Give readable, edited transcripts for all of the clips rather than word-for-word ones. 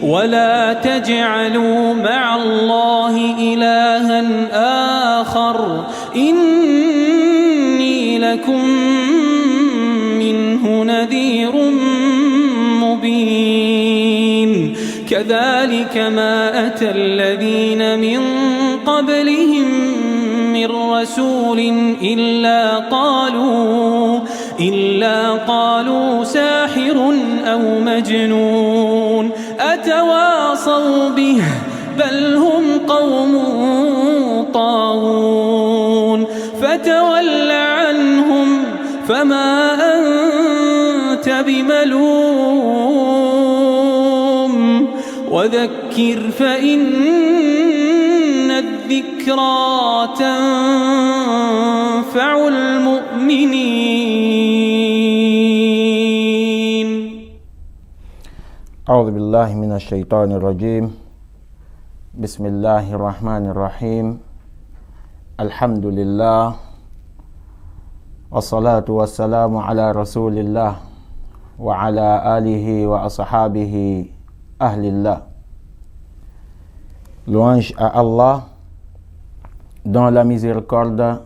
ولا تجعلوا مع الله إلها آخر إني لكم منه نذير مبين كذلك ما أتى الذين من قبلهم من رسول إلا قالوا ساحر أو مجنون أتواصوا به بل هم قوم طاغون فتول عنهم فما أنت بملوم وذكر فإن الذكرى تنفع المؤمنين. أعوذ بالله من الشيطان الرجيم. بسم الله الرحمن الرحيم. الحمد لله والصلاة والسلام على رسول الله وعلى آله وأصحابه أهل الله. Louange à Allah dont la miséricorde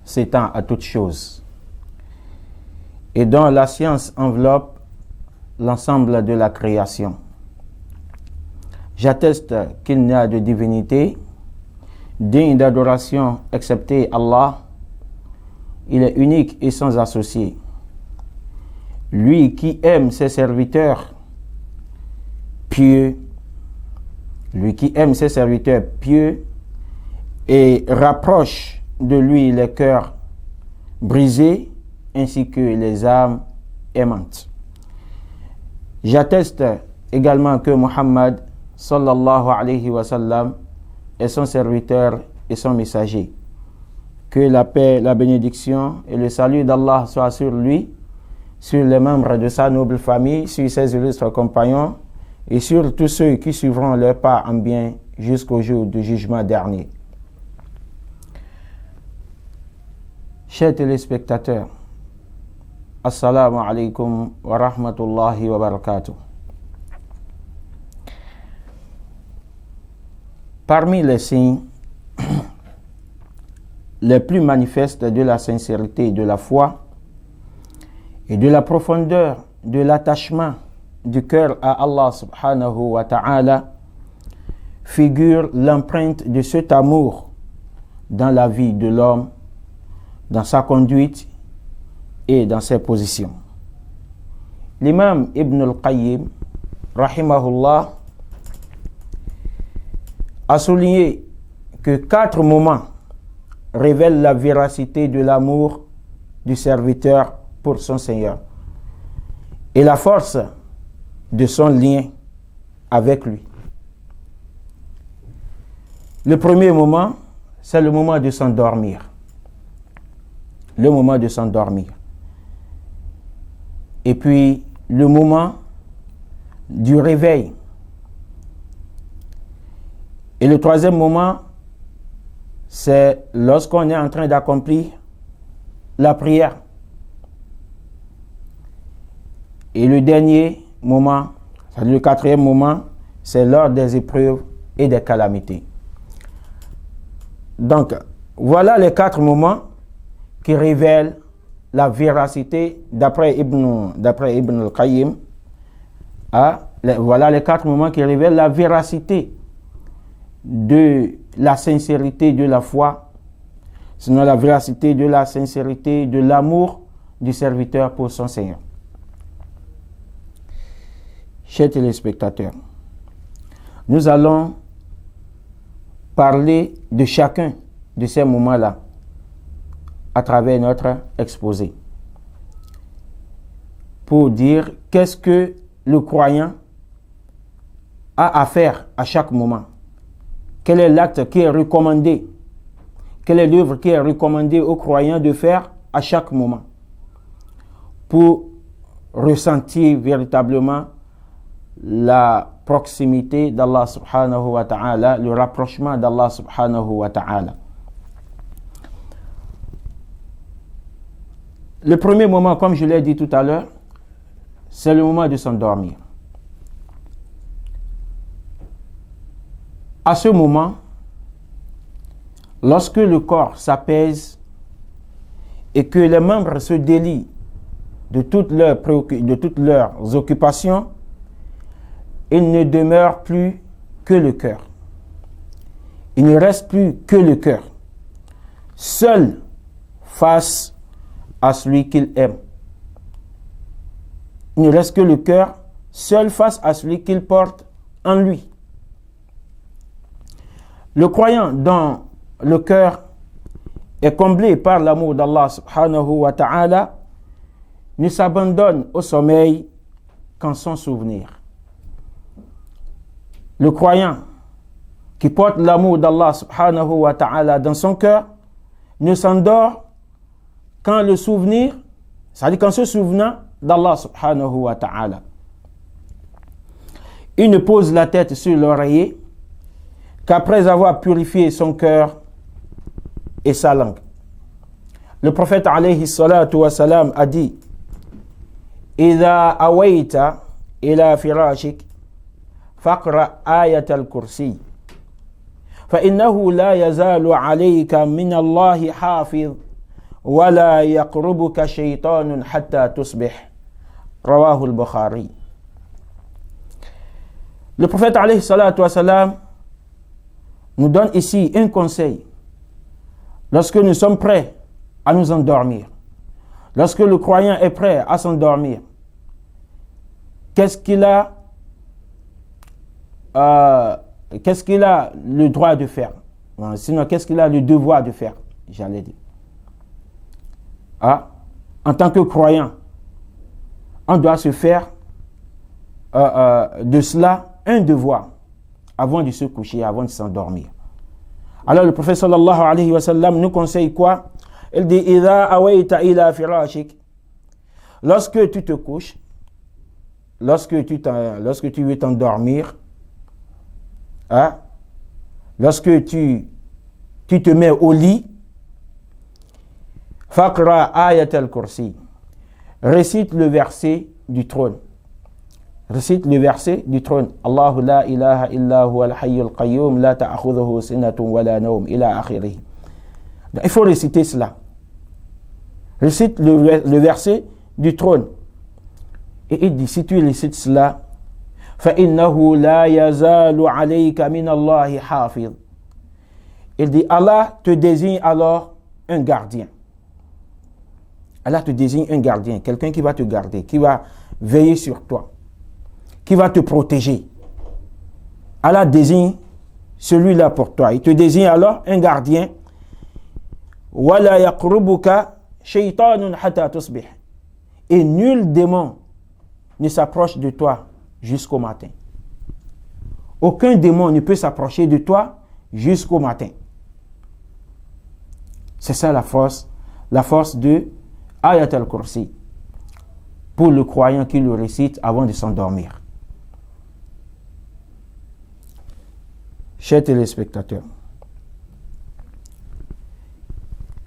s'étend à toutes choses et dont la science enveloppe l'ensemble de la création. J'atteste qu'il n'y a de divinité digne d'adoration excepté Allah. Il est unique et sans associé. Lui qui aime ses serviteurs pieux, et rapproche de lui les cœurs brisés ainsi que les âmes aimantes. J'atteste également que Muhammad sallallahu alayhi wa sallam est son serviteur et son messager. Que la paix, la bénédiction et le salut d'Allah soient sur lui, sur les membres de sa noble famille, sur ses illustres compagnons et sur tous ceux qui suivront leur pas en bien jusqu'au jour du jugement dernier. Chers téléspectateurs, Assalamu alaikum wa rahmatullahi wa barakatuh. Parmi les signes les plus manifestes de la sincérité de la foi et de la profondeur de l'attachement du cœur à Allah subhanahu wa ta'ala figure l'empreinte de cet amour dans la vie de l'homme, dans sa conduite et dans ses positions. L'imam Ibn al-Qayyim, rahimahullah, a souligné que 4 moments révèlent la véracité de l'amour du serviteur pour son Seigneur et la force de son lien avec lui. Le premier moment, c'est le moment de s'endormir. Le moment de s'endormir. Et puis, le moment du réveil. Et le troisième moment, c'est lorsqu'on est en train d'accomplir la prière. Et le dernier moment, c'est-à-dire le 4e moment, c'est lors des épreuves et des calamités. Donc, voilà les 4 moments qui révèlent la véracité, d'après Ibn al-Qayyim, voilà les 4 moments qui révèlent la véracité de la sincérité de la foi, sinon la véracité de la sincérité de l'amour du serviteur pour son Seigneur. Chers téléspectateurs, nous allons parler de chacun de ces moments-là à travers notre exposé pour dire qu'est-ce que le croyant a à faire à chaque moment. Quel est l'acte qui est recommandé? Quelle est l'œuvre qui est recommandée aux croyants de faire à chaque moment pour ressentir véritablement la proximité d'Allah subhanahu wa ta'ala, le rapprochement d'Allah subhanahu wa ta'ala. Le premier moment, comme je l'ai dit tout à l'heure, c'est le moment de s'endormir. À ce moment, lorsque le corps s'apaise et que les membres se délient de toutes leurs occupations, il ne demeure plus que le cœur. Il ne reste plus que le cœur, seul face à celui qu'il aime. Il ne reste que le cœur, seul face à celui qu'il porte en lui. Le croyant dont le cœur est comblé par l'amour d'Allah subhanahu wa ta'ala ne s'abandonne au sommeil qu'en son souvenir. Le croyant qui porte l'amour d'Allah subhanahu wa ta'ala dans son cœur ne s'endort qu'en le souvenir, c'est-à-dire qu'en se souvenant d'Allah subhanahu wa ta'ala. Il ne pose la tête sur l'oreiller qu'après avoir purifié son cœur et sa langue. Le prophète alayhi salatu wa salam a dit: إذا أويت إلى فراشك فاقرأ آية الكرسي فإنه لا يزال عليك من الله حافظ ولا يقربك شيطان حتى تصبح. رواه البخاري. Le prophète alayhi salatu wa salam nous donne ici un conseil. Lorsque nous sommes prêts à nous endormir, lorsque le croyant est prêt à s'endormir, qu'est-ce qu'il a le droit de faire? Sinon, qu'est-ce qu'il a le devoir de faire? J'allais dire. En tant que croyant, on doit se faire de cela un devoir avant de se coucher, avant de s'endormir. Alors le prophète sallallahu alayhi wa sallam nous conseille quoi? Il dit: إِذَا أَوَيْتَ إِلَى فِرَاشِكَ. Lorsque tu te couches, lorsque tu veux t'endormir, lorsque tu te mets au lit, فَقْرَأْ آيَةَ الْكُرْسِي. Récite le verset du trône. Récite le verset du trône. Allahu la ilaha illa huwa al-hayyul qayyum la ta'khudhuhu sinatun wa la nawm ila akhirih. Il faut réciter cela. Récite le verset du trône. Et il dit, si tu récites cela, فَإِنَّهُ لَا يَزَالُ عَلَيْكَ مِنَ اللَّهِ حَافِظ. Il dit, Allah te désigne alors un gardien. Allah te désigne un gardien, quelqu'un qui va te garder, qui va veiller sur toi, qui va te protéger. Allah désigne celui-là pour toi. Il te désigne alors un gardien. وَلَا يَقْرُبُكَ شَيْطَانٌ حَتَّى تُصْبِحْ. Et nul démon ne s'approche de toi jusqu'au matin. Aucun démon ne peut s'approcher de toi jusqu'au matin. C'est ça la force de Ayat al-Kursi pour le croyant qui le récite avant de s'endormir. Chers téléspectateurs,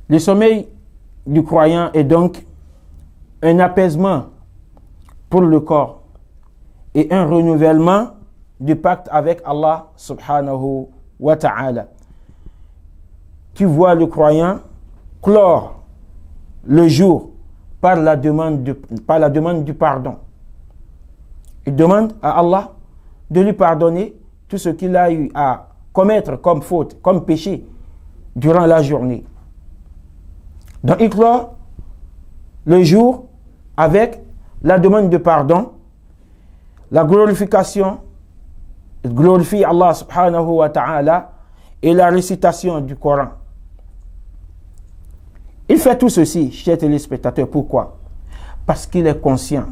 le sommeil du croyant est donc un apaisement pour le corps et un renouvellement du pacte avec Allah subhanahu wa ta'ala. Tu vois le croyant clore le jour par la demande du pardon. Il demande à Allah de lui pardonner tout ce qu'il a eu à commettre comme faute, comme péché durant la journée. Donc il clore le jour avec la demande de pardon, la glorification, il glorifie Allah subhanahu wa ta'ala et la récitation du Coran. Il fait tout ceci, chers téléspectateurs, pourquoi? Parce qu'il est conscient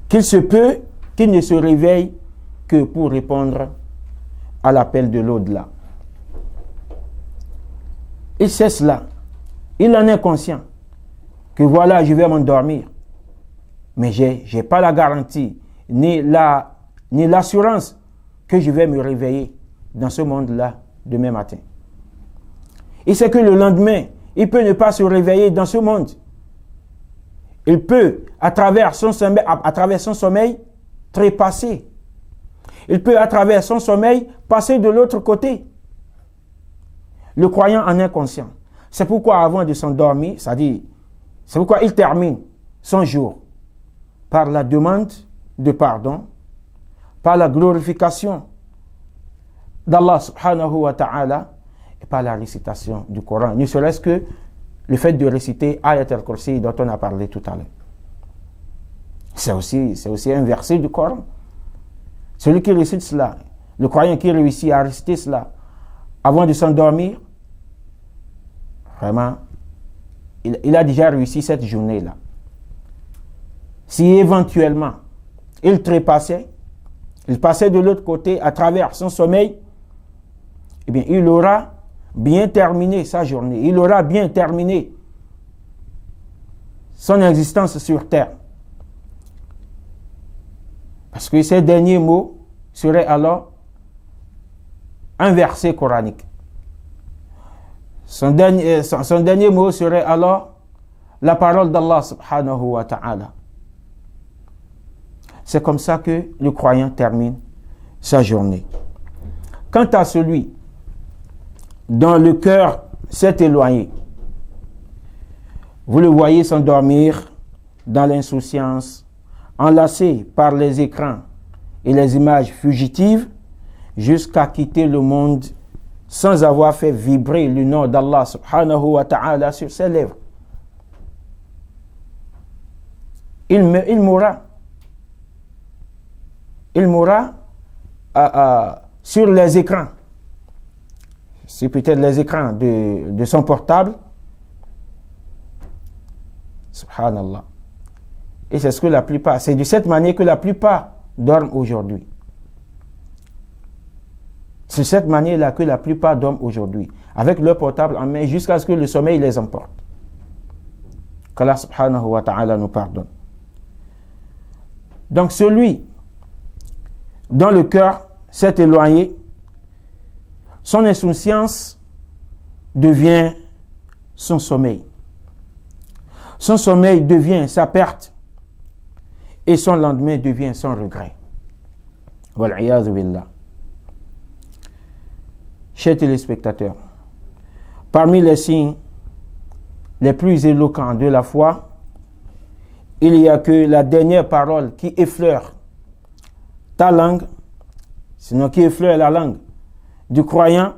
qu'il se peut qu'il ne se réveille que pour répondre à l'appel de l'au-delà. Il sait cela. Il en est conscient que voilà, je vais m'endormir. Mais je n'ai pas la garantie, ni l'assurance que je vais me réveiller dans ce monde-là demain matin. Il sait que le lendemain, il peut ne pas se réveiller dans ce monde. Il peut, à travers son sommeil, trépasser. Il peut, à travers son sommeil, passer de l'autre côté. Le croyant en est conscient. C'est pourquoi avant de s'endormir, c'est pourquoi il termine son jour par la demande de pardon, par la glorification d'Allah subhanahu wa ta'ala et par la récitation du Coran. Ne serait-ce que le fait de réciter Ayat al-Kursi dont on a parlé tout à l'heure. C'est aussi un verset du Coran. Celui qui récite cela, le croyant qui réussit à réciter cela avant de s'endormir, vraiment, il a déjà réussi cette journée-là. Si éventuellement il trépassait, il passait de l'autre côté à travers son sommeil, eh bien, il aura bien terminé sa journée. Il aura bien terminé son existence sur terre. Parce que ces derniers mots seraient alors un verset coranique. Son dernier mot serait alors la parole d'Allah subhanahu wa ta'ala. C'est comme ça que le croyant termine sa journée. Quant à celui dont le cœur s'est éloigné, vous le voyez s'endormir dans l'insouciance, enlacé par les écrans et les images fugitives, jusqu'à quitter le monde sans avoir fait vibrer le nom d'Allah subhanahu wa ta'ala sur ses lèvres. Il mourra. Il mourra sur les écrans. C'est peut-être les écrans de son portable. Subhanallah. Et c'est ce que la plupart, c'est de cette manière que la plupart dorment aujourd'hui. C'est de cette manière-là que la plupart dorment aujourd'hui, avec leur portable en main jusqu'à ce que le sommeil les emporte. Qu'Allah subhanahu wa ta'ala nous pardonne. Donc celui dont le cœur s'est éloigné, son insouciance devient son sommeil. Son sommeil devient sa perte et son lendemain devient son regret. Wal'iyadhu billah. Chers téléspectateurs, parmi les signes les plus éloquents de la foi, il y a que la dernière parole qui effleure ta langue, sinon qui effleure la langue du croyant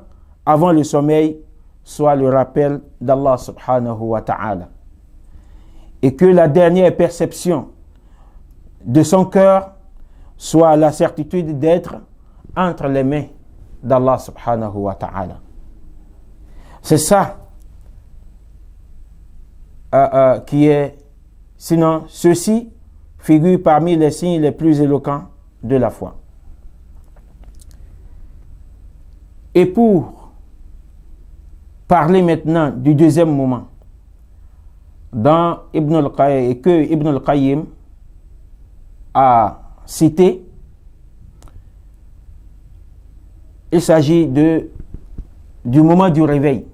avant le sommeil, soit le rappel d'Allah subhanahu wa ta'ala. Et que la dernière perception de son cœur soit la certitude d'être entre les mains d'Allah subhanahu wa ta'ala. C'est ça qui est, sinon ceci figure parmi les signes les plus éloquents de la foi. Et pour parler maintenant du deuxième moment, dans que Ibn al-Qayyim a cité, il s'agit du moment du réveil.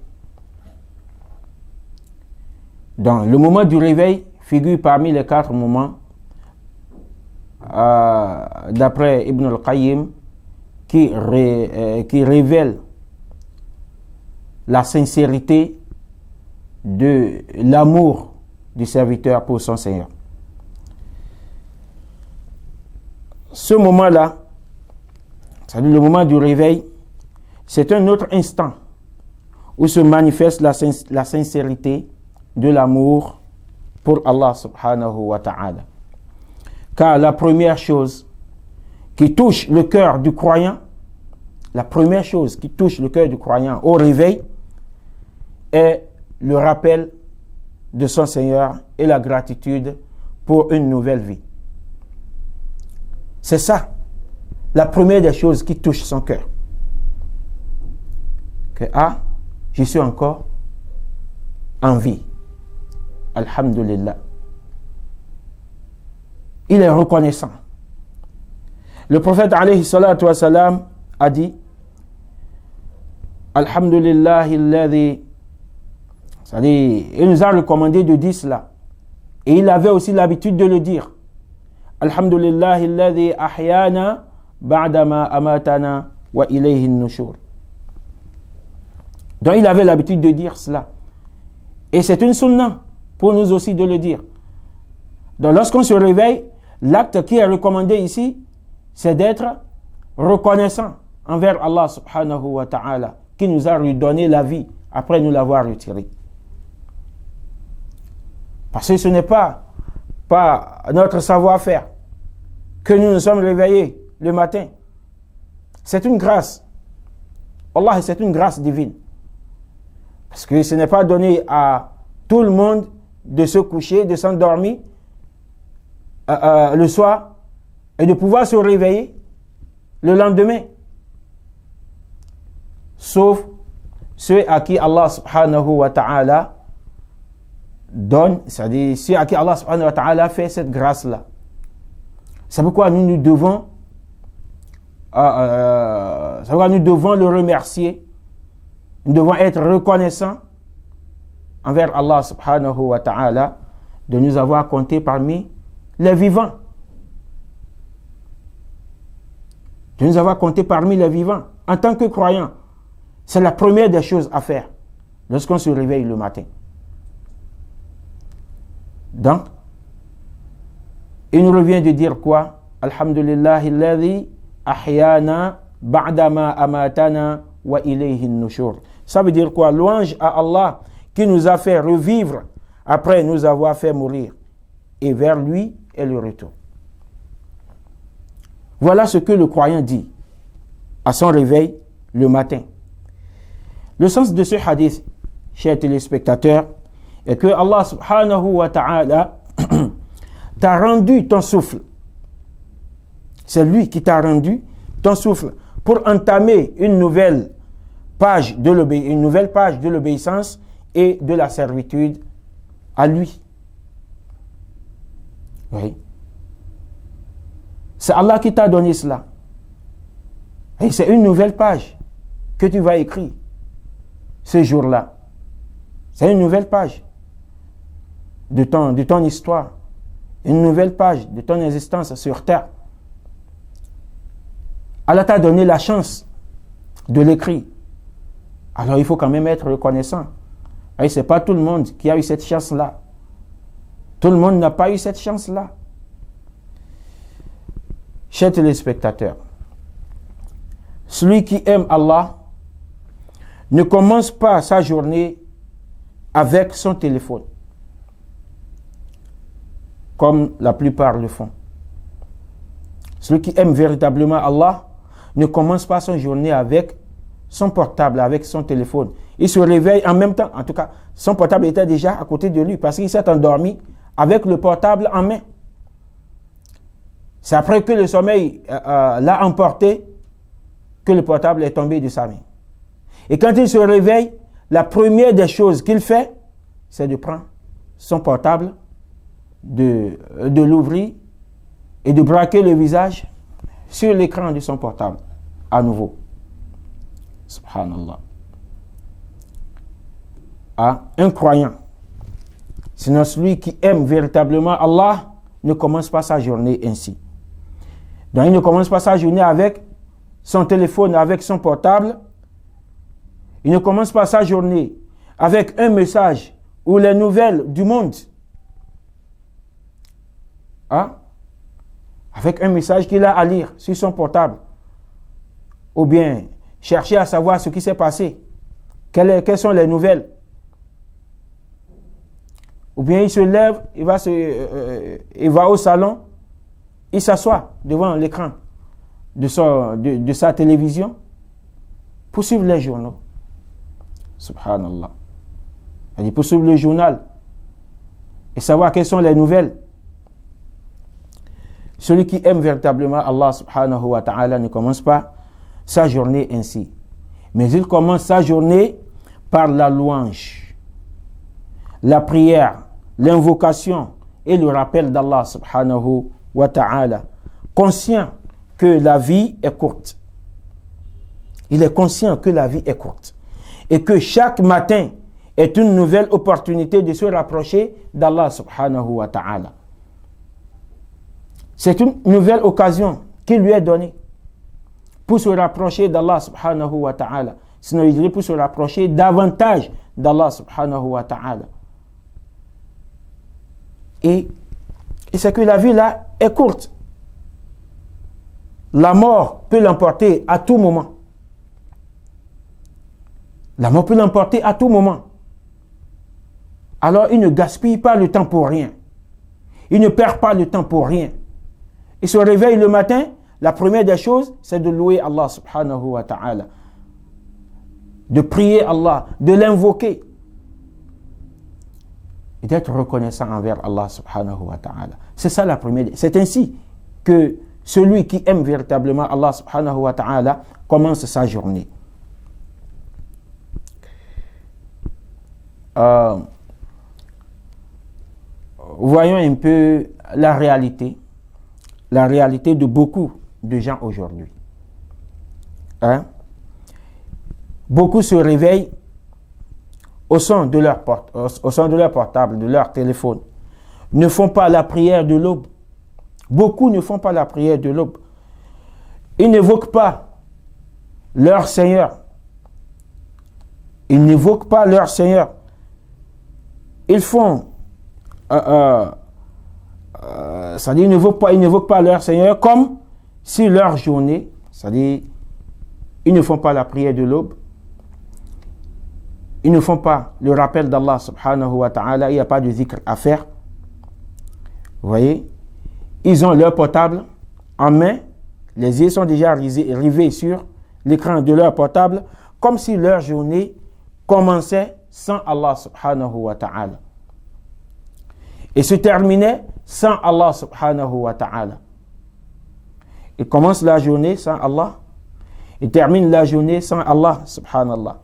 Donc, le moment du réveil figure parmi les 4 moments, d'après Ibn al-Qayyim, qui révèle la sincérité de l'amour du serviteur pour son Seigneur. Ce moment-là, c'est-à-dire le moment du réveil, c'est un autre instant où se manifeste la sincérité de l'amour pour Allah subhanahu wa ta'ala. Car la première chose qui touche le cœur du croyant, la première chose qui touche le cœur du croyant au réveil est le rappel de son Seigneur et la gratitude pour une nouvelle vie. C'est ça, la première des choses qui touche son cœur. Que je suis encore en vie. Alhamdulillah. Il est reconnaissant. Le prophète alayhi salatu wa salam a dit Alhamdulillah alladhi, c'est-à-dire, il nous a recommandé de dire cela. Et il avait aussi l'habitude de le dire. Alhamdulillah alladhi ahyana ba'dama amatana wa ilayhi an-nushur. Donc il avait l'habitude de dire cela. Et c'est une sunna pour nous aussi de le dire. Donc lorsqu'on se réveille, l'acte qui est recommandé ici, c'est d'être reconnaissant envers Allah subhanahu wa ta'ala, qui nous a redonné la vie après nous l'avoir retirée. Parce que ce n'est pas notre savoir-faire que nous nous sommes réveillés le matin. C'est une grâce. Allah, c'est une grâce divine. Parce que ce n'est pas donné à tout le monde de se coucher, de s'endormir le soir et de pouvoir se réveiller le lendemain. Sauf ceux à qui Allah subhanahu wa ta'ala donne, c'est-à-dire ceux à qui Allah subhanahu wa ta'ala fait cette grâce-là. C'est pourquoi nous devons le remercier. Nous devons être reconnaissants envers Allah subhanahu wa ta'ala de nous avoir comptés parmi les vivants. De nous avoir comptés parmi les vivants. En tant que croyants, c'est la première des choses à faire lorsqu'on se réveille le matin. Donc, il nous revient de dire quoi? Alhamdulillahi alladhi ahyana ba'dama amatana wa ilayhi an-nushur. Ça veut dire quoi? Louange à Allah qui nous a fait revivre après nous avoir fait mourir. Et vers lui est le retour. Voilà ce que le croyant dit à son réveil le matin. Le sens de ce hadith, chers téléspectateurs, est que Allah subhanahu wa ta'ala t'a rendu ton souffle. C'est lui qui t'a rendu ton souffle pour entamer une nouvelle page de l'obéissance et de la servitude à lui. Oui. C'est Allah qui t'a donné cela. Et c'est une nouvelle page que tu vas écrire ce jour-là. C'est une nouvelle page de ton histoire. Une nouvelle page de ton existence sur terre. Allah t'a donné la chance de l'écrire. Alors il faut quand même être reconnaissant. Et ce n'est pas tout le monde qui a eu cette chance-là. Tout le monde n'a pas eu cette chance-là. Chers téléspectateurs, celui qui aime Allah ne commence pas sa journée avec son téléphone, comme la plupart le font. Celui qui aime véritablement Allah ne commence pas son journée avec son portable, avec son téléphone. Il se réveille en même temps, en tout cas, son portable était déjà à côté de lui parce qu'il s'est endormi avec le portable en main. C'est après que le sommeil l'a emporté que le portable est tombé de sa main. Et quand il se réveille, la première des choses qu'il fait, c'est de prendre son portable, de l'ouvrir et de braquer le visage sur l'écran de son portable à nouveau. Subhanallah. Un croyant, sinon celui qui aime véritablement Allah, ne commence pas sa journée ainsi. Donc il ne commence pas sa journée avec son téléphone, avec son portable. Il ne commence pas sa journée avec un message ou les nouvelles du monde. Avec un message qu'il a à lire sur son portable. Ou bien chercher à savoir ce qui s'est passé. Quelles sont les nouvelles. Ou bien il se lève, il va au salon, il s'assoit devant l'écran de sa télévision pour suivre les journaux. Subhanallah. Il pour suivre le journal et savoir quelles sont les nouvelles. Celui qui aime véritablement Allah subhanahu wa ta'ala ne commence pas sa journée ainsi. Mais il commence sa journée par la louange, la prière, l'invocation et le rappel d'Allah subhanahu wa ta'ala. Conscient que la vie est courte. Il est conscient que la vie est courte. Et que chaque matin est une nouvelle opportunité de se rapprocher d'Allah subhanahu wa ta'ala. C'est une nouvelle occasion qui lui est donnée pour se rapprocher d'Allah subhanahu wa ta'ala. Sinon, il dirait pour se rapprocher davantage d'Allah subhanahu wa ta'ala. Et c'est que la vie là est courte. La mort peut l'emporter à tout moment. La mort peut l'emporter à tout moment. Alors, il ne gaspille pas le temps pour rien. Il ne perd pas le temps pour rien. Il se réveille le matin, la première des choses, c'est de louer Allah subhanahu wa ta'ala. De prier Allah, de l'invoquer. Et d'être reconnaissant envers Allah subhanahu wa ta'ala. C'est ça la première. C'est ainsi que celui qui aime véritablement Allah subhanahu wa ta'ala commence sa journée. Voyons un peu la réalité de beaucoup de gens aujourd'hui. Beaucoup se réveillent au son de leur portable, de leur téléphone, ne font pas la prière de l'aube. Beaucoup ne font pas la prière de l'aube. Ils n'évoquent pas leur Seigneur. Ils n'évoquent pas leur Seigneur. Ils font, c'est-à-dire ils n'évoquent pas leur Seigneur comme si leur journée, c'est-à-dire ils ne font pas la prière de l'aube. Ils ne font pas le rappel d'Allah subhanahu wa ta'ala, il n'y a pas de zikr à faire. Vous voyez, ils ont leur portable en main, les yeux sont déjà rivés sur l'écran de leur portable, comme si leur journée commençait sans Allah subhanahu wa ta'ala. Et se terminait sans Allah subhanahu wa ta'ala. Ils commencent la journée sans Allah, ils terminent la journée sans Allah subhanallah.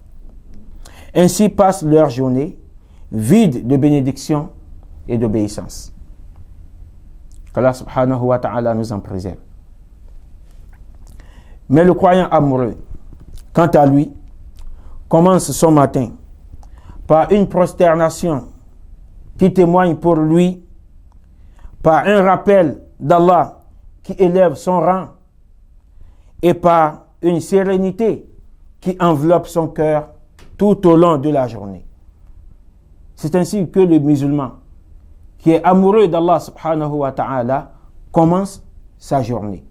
Ainsi passe leur journée vide de bénédiction et d'obéissance. Qu'Allah subhanahu wa ta'ala nous en préserve. Mais le croyant amoureux, quant à lui, commence son matin par une prosternation qui témoigne pour lui, par un rappel d'Allah qui élève son rang et par une sérénité qui enveloppe son cœur tout au long de la journée. C'est ainsi que le musulman qui est amoureux d'Allah subhanahu wa ta'ala commence sa journée.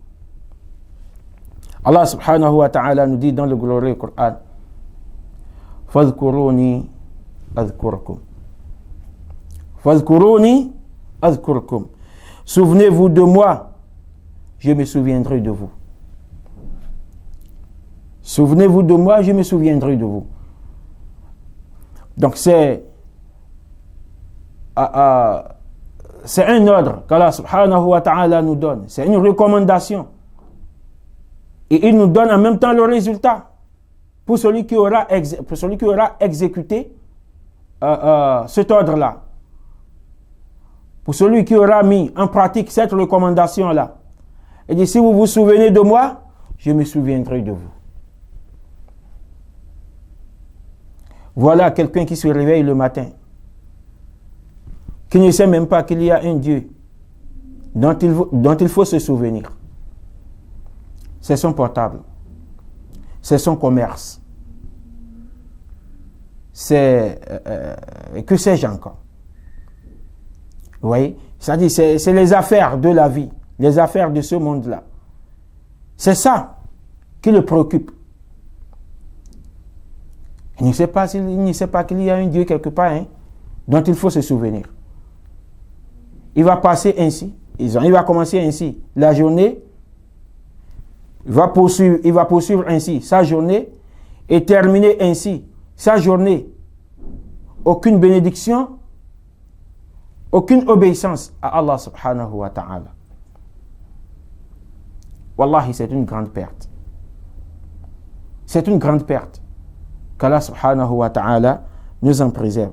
Allah subhanahu wa ta'ala nous dit dans le glorieux Coran: Fadhkuruni adhkurkum. Fadhkuruni adhkurkum. Souvenez-vous de moi, je me souviendrai de vous. Souvenez-vous de moi, je me souviendrai de vous. Donc c'est un ordre qu'Allah subhanahu wa ta'ala nous donne. C'est une recommandation. Et il nous donne en même temps le résultat pour celui qui aura exécuté cet ordre-là. Pour celui qui aura mis en pratique cette recommandation-là. Il dit, si vous vous souvenez de moi, je me souviendrai de vous. Voilà quelqu'un qui se réveille le matin, qui ne sait même pas qu'il y a un Dieu dont il faut se souvenir. C'est son portable, c'est son commerce, c'est que sais-je encore. Vous voyez, c'est-à-dire c'est les affaires de la vie, les affaires de ce monde-là. C'est ça qui le préoccupe. Il ne sait pas qu'il y a un Dieu quelque part dont il faut se souvenir. Il va passer ainsi, il va commencer ainsi la journée, il va poursuivre ainsi sa journée et terminer ainsi sa journée. Aucune bénédiction, aucune obéissance à Allah subhanahu wa ta'ala. Wallahi, c'est une grande perte. C'est une grande perte. Qu'Allah subhanahu wa ta'ala nous en préserve.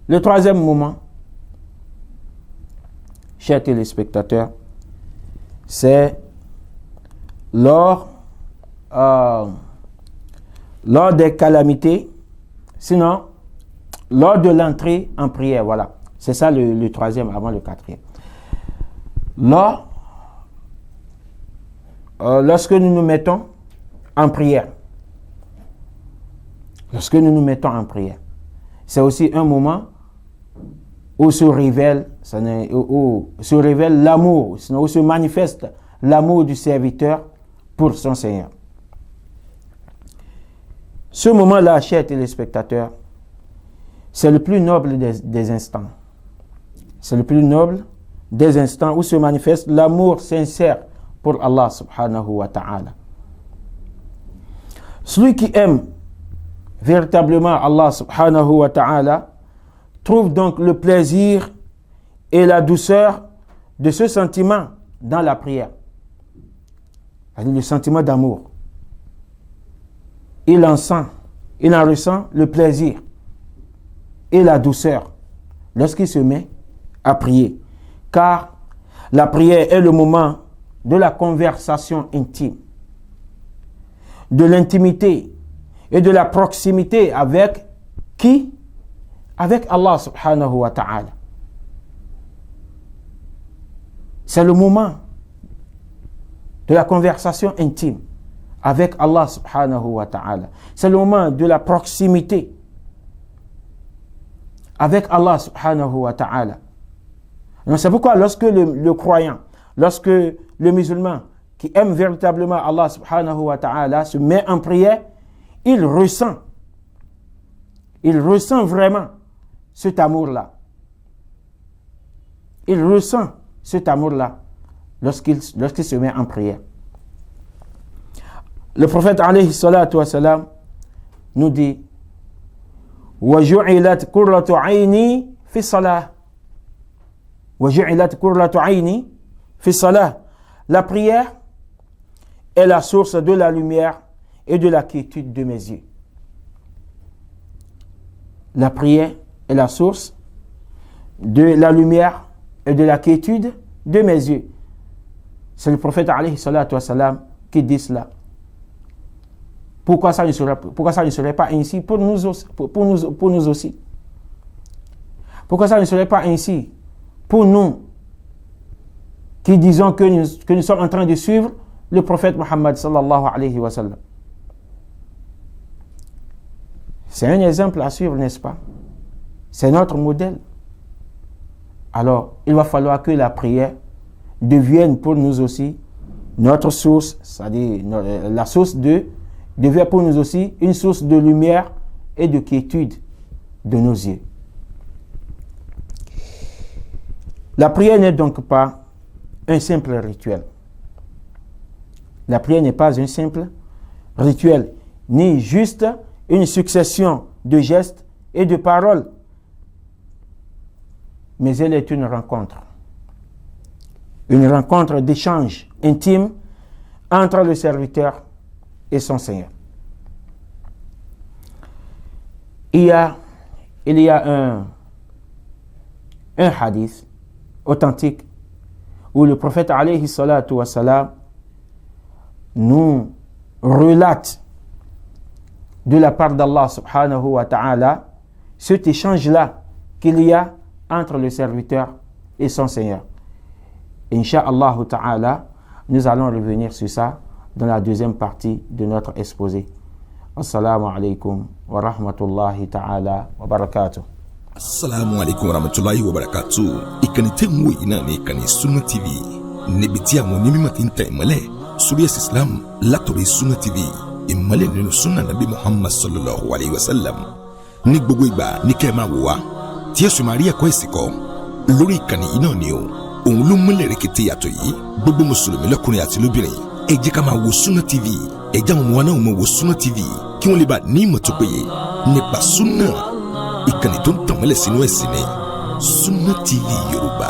Le troisième moment, chers téléspectateurs, c'est lors des calamités, sinon, lors de l'entrée en prière, voilà. C'est ça le troisième avant le quatrième. Lors lorsque nous nous mettons en prière. Lorsque nous nous mettons en prière. C'est aussi un moment où se révèle l'amour, où se manifeste l'amour du serviteur pour son Seigneur. Ce moment-là, chers téléspectateurs, c'est le plus noble des instants. C'est le plus noble des instants où se manifeste l'amour sincère pour Allah subhanahu wa ta'ala. Celui qui aime véritablement Allah subhanahu wa ta'ala trouve donc le plaisir et la douceur de ce sentiment dans la prière. C'est-à-dire le sentiment d'amour. Il en ressent le plaisir et la douceur lorsqu'il se met à prier. Car la prière est le moment de la conversation intime, de l'intimité et de la proximité avec qui? Avec Allah subhanahu wa ta'ala. C'est le moment de la conversation intime avec Allah subhanahu wa ta'ala. C'est le moment de la proximité avec Allah subhanahu wa ta'ala. Donc c'est pourquoi lorsque le croyant, lorsque le musulman qui aime véritablement Allah subhanahu wa ta'ala se met en prière, il ressent vraiment cet amour-là. Il ressent cet amour-là lorsqu'il se met en prière. Le prophète alayhi salatu wa salam nous dit وَجُعِلَتْ قُرَّةُ عَيْنِي فِي الصَّلَاةِ وَجُعِلَتْ قُرَّةُ عَيْنِي فِي الصَّلَاةِ. La prière est la source de la lumière et de la quiétude de mes yeux. La prière est la source de la lumière et de la quiétude de mes yeux. C'est le prophète alayhi salatu wa salam qui dit cela. Pourquoi ça ne serait pas ainsi pour nous aussi? Pourquoi ça ne serait pas ainsi pour nous qui disons que nous sommes en train de suivre le prophète Muhammad sallallahu alayhi wa sallam? C'est un exemple à suivre, n'est-ce pas? C'est notre modèle. Alors, il va falloir que la prière devienne pour nous aussi notre source, c'est-à-dire la source devient pour nous aussi une source de lumière et de quiétude de nos yeux. La prière n'est donc pas un simple rituel. La prière n'est pas un simple rituel, ni juste une succession de gestes et de paroles, mais elle est une rencontre d'échange intime entre le serviteur et son Seigneur. Il y a un hadith authentique où le prophète alayhi salatu wa salam nous relate de la part d'Allah subhanahu wa ta'ala cet échange-là qu'il y a entre le serviteur et son Seigneur. Inch'Allah ta'ala, nous allons revenir sur ça dans la deuxième partie de notre exposé. Assalamu alaikum wa rahmatullahi ta'ala wa barakatuh. Assalamu alaikum wa rahmatullahi wa barakatuh. Ìkànnì tẹ́ ń wò yìí náà ní ìkànnì Sunna TV. Níbi tí àwọn onímọ̀ ti ń tẹ ìmọ́lẹ̀ sórí ẹ̀sìn Islam látọ̀rí Sunna TV. Ìmọ́lẹ̀ nínú Sunna Nabi Muhammad sallallahu alayhi wa sallam. Ní gbogbo ìgbà ní kẹ́ ẹ máa wò wá tí ẹ sì máa rí ẹ̀kọ́ ẹ̀sìn kọ́ lórí ìkànnì yìí náà ni o. Òun ló múlẹ̀ rẹ̀kẹ̀tẹ̀ yàtọ̀ yìí. Gbogbo mùsùlùmí lọ́kùnrin àti lóbìnrin ẹ jẹ́ ká máa wo Sunna TV. Ẹ jẹ́ àwọn ọmọ wa náà máa wo Sunna TV kí wọ́n lè bá ní ìmọ̀ tó péye nípa Sunna. Ìkànnì tó ń tàn mọ́lẹ̀ sínú ẹ̀sìn ni Sunna TV Yorùbá.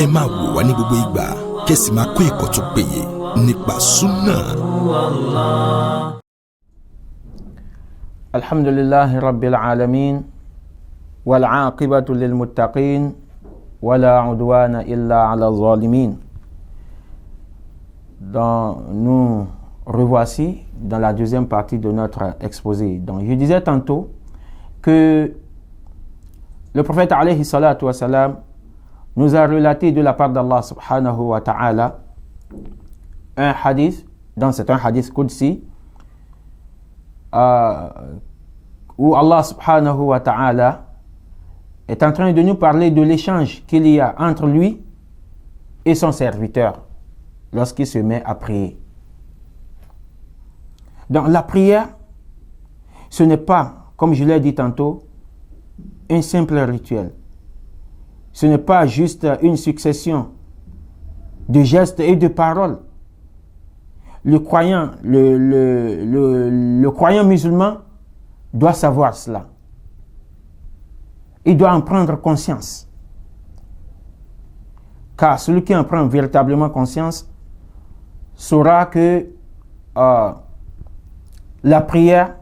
Ẹ máa wò wá ní gbogbo ìgbà kẹ́sì máa kọ́ ẹ̀kọ́ tó péye nípa Sunna. Alhamdulillahi Rabbil Alamin wal aqibatu lil muttaqin wala udwana illa ala zalimin. Nous revoici dans la deuxième partie de notre exposé. Donc je disais tantôt que le prophète alayhi salatu wa salam nous a relaté de la part d'Allah subhanahu wa ta'ala un hadith Donc c'est un hadith Qudsi où Allah subhanahu wa ta'ala est en train de nous parler de l'échange qu'il y a entre lui et son serviteur lorsqu'il se met à prier. Donc la prière, ce n'est pas, comme je l'ai dit tantôt, un simple rituel. Ce n'est pas juste une succession de gestes et de paroles. Le croyant musulman doit savoir cela. Il doit en prendre conscience. Car celui qui en prend véritablement conscience saura que la prière,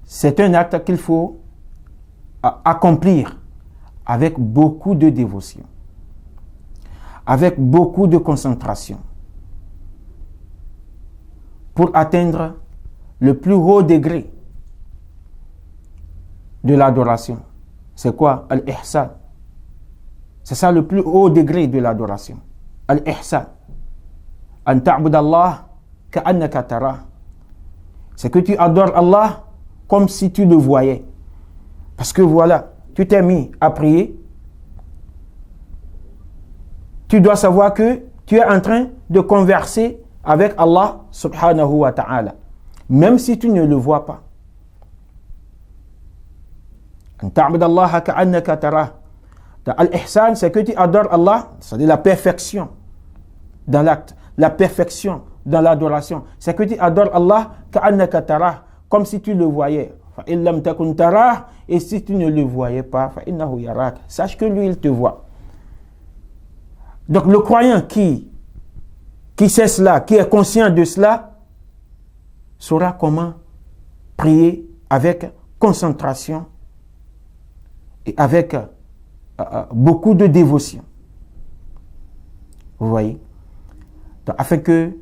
c'est un acte qu'il faut accomplir avec beaucoup de dévotion, avec beaucoup de concentration, pour atteindre le plus haut degré de l'adoration. C'est quoi? Al-Ihsan. C'est ça le plus haut degré de l'adoration. Al-Ihsan. An ta'budallah ka'annaka tarah. C'est que tu adores Allah comme si tu le voyais. Parce que voilà, tu t'es mis à prier. Tu dois savoir que tu es en train de converser avec Allah subhanahu wa ta'ala. Même si tu ne le vois pas. An ta'budallaha ka'annaka tarah. Al-Ihsan, c'est que tu adores Allah, c'est-à-dire la perfection dans l'acte, la perfection dans l'adoration. C'est que tu adores Allah ka'annaka tarah, comme si tu le voyais. Fa in lam takun tarah, et si tu ne le voyais pas, fa innahu yarak. Sache que lui, il te voit. Donc le croyant qui sait cela, qui est conscient de cela, saura comment prier avec concentration et avec beaucoup de dévotion. Vous voyez? Donc, afin que